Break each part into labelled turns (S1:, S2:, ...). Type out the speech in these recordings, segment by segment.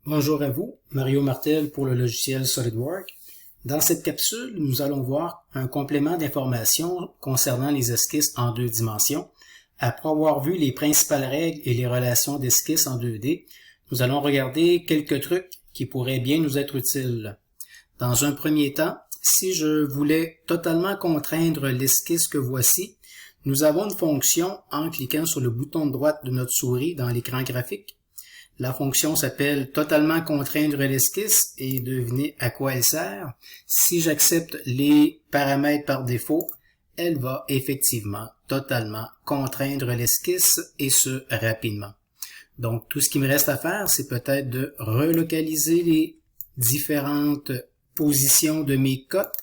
S1: Bonjour à vous, Mario Martel pour le logiciel SolidWorks. Dans cette capsule, nous allons voir un complément d'informations concernant les esquisses en 2 dimensions. Après avoir vu les principales règles et les relations d'esquisse en 2D, nous allons regarder quelques trucs qui pourraient bien nous être utiles. Dans un premier temps, si je voulais totalement contraindre l'esquisse que voici, nous avons une fonction en cliquant sur le bouton de droite de notre souris dans l'écran graphique. La fonction s'appelle totalement contraindre l'esquisse et devinez à quoi elle sert. Si j'accepte les paramètres par défaut, elle va effectivement totalement contraindre l'esquisse et ce rapidement. Donc tout ce qui me reste à faire, c'est peut-être de relocaliser les différentes positions de mes cotes,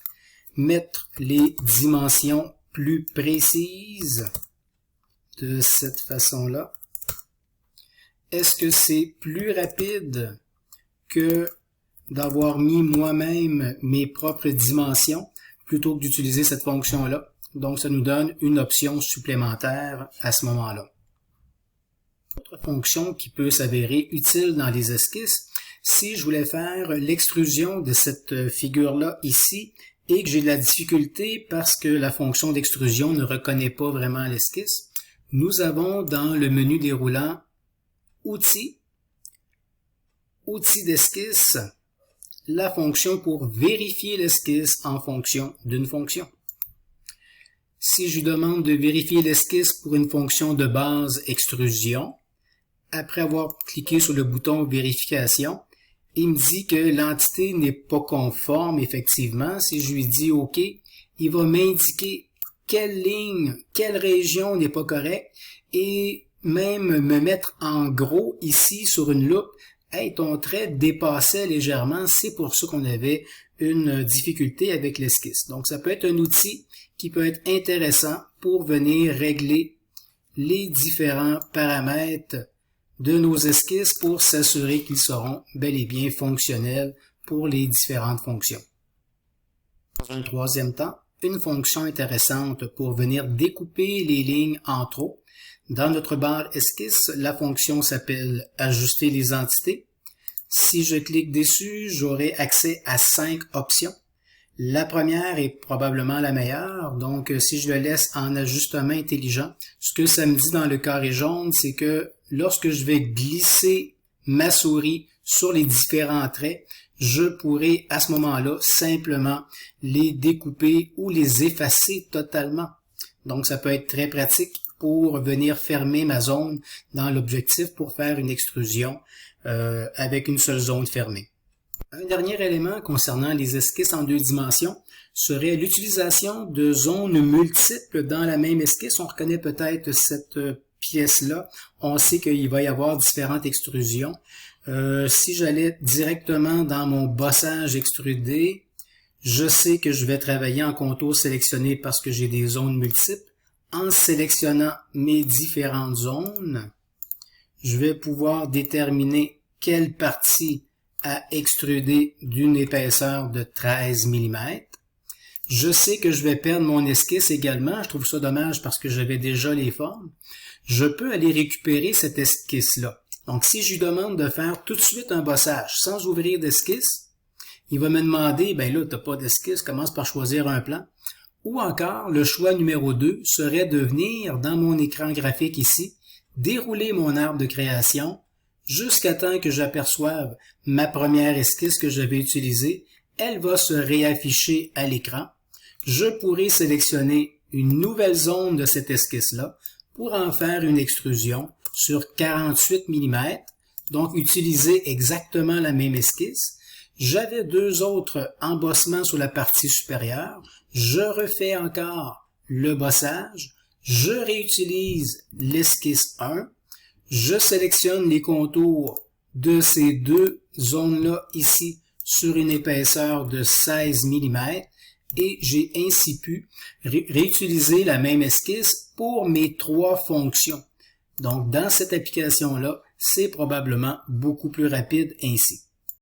S1: mettre les dimensions plus précises de cette façon-là. Est-ce que c'est plus rapide que d'avoir mis moi-même mes propres dimensions plutôt que d'utiliser cette fonction-là? Donc, ça nous donne une option supplémentaire à ce moment-là. Autre fonction qui peut s'avérer utile dans les esquisses, si je voulais faire l'extrusion de cette figure-là ici et que j'ai de la difficulté parce que la fonction d'extrusion ne reconnaît pas vraiment l'esquisse, nous avons dans le menu déroulant Outils d'esquisse, la fonction pour vérifier l'esquisse en fonction d'une fonction. Si je demande de vérifier l'esquisse pour une fonction de base extrusion, après avoir cliqué sur le bouton vérification, il me dit que l'entité n'est pas conforme effectivement. Si je lui dis OK, il va m'indiquer quelle ligne, quelle région n'est pas correcte et même me mettre en gros ici sur une loupe, hey, ton trait dépassait légèrement, c'est pour ça qu'on avait une difficulté avec l'esquisse. Donc ça peut être un outil qui peut être intéressant pour venir régler les différents paramètres de nos esquisses pour s'assurer qu'ils seront bel et bien fonctionnels pour les différentes fonctions. Dans un troisième temps, une fonction intéressante pour venir découper les lignes en trop. Dans notre barre esquisse, la fonction s'appelle « Ajuster les entités ». Si je clique dessus, j'aurai accès à 5 options. La première est probablement la meilleure, donc si je le laisse en ajustement intelligent, ce que ça me dit dans le carré jaune, c'est que lorsque je vais glisser ma souris sur les différents traits, je pourrai à ce moment-là simplement les découper ou les effacer totalement. Donc ça peut être très pratique pour venir fermer ma zone dans l'objectif pour faire une extrusion avec une seule zone fermée. Un dernier élément concernant les esquisses en 2 dimensions serait l'utilisation de zones multiples dans la même esquisse. On reconnaît peut-être cette pièce-là. On sait qu'il va y avoir différentes extrusions. Si j'allais directement dans mon bossage extrudé, je sais que je vais travailler en contour sélectionné parce que j'ai des zones multiples. En sélectionnant mes différentes zones, je vais pouvoir déterminer quelle partie à extruder d'une épaisseur de 13 mm. Je sais que je vais perdre mon esquisse également. Je trouve ça dommage parce que j'avais déjà les formes. Je peux aller récupérer cette esquisse-là. Donc, si je lui demande de faire tout de suite un bossage sans ouvrir d'esquisse, il va me demander, ben là, tu n'as pas d'esquisse, commence par choisir un plan. Ou encore, le choix numéro 2 serait de venir dans mon écran graphique ici, dérouler mon arbre de création jusqu'à temps que j'aperçoive ma première esquisse que j'avais utilisée. Elle va se réafficher à l'écran. Je pourrai sélectionner une nouvelle zone de cette esquisse-là pour en faire une extrusion sur 48 mm, donc utiliser exactement la même esquisse. J'avais 2 autres embossements sur la partie supérieure. Je refais encore le bossage. Je réutilise l'esquisse 1. Je sélectionne les contours de ces 2 zones-là ici sur une épaisseur de 16 mm et j'ai ainsi pu réutiliser la même esquisse pour mes 3 fonctions. Donc, dans cette application-là, c'est probablement beaucoup plus rapide ainsi.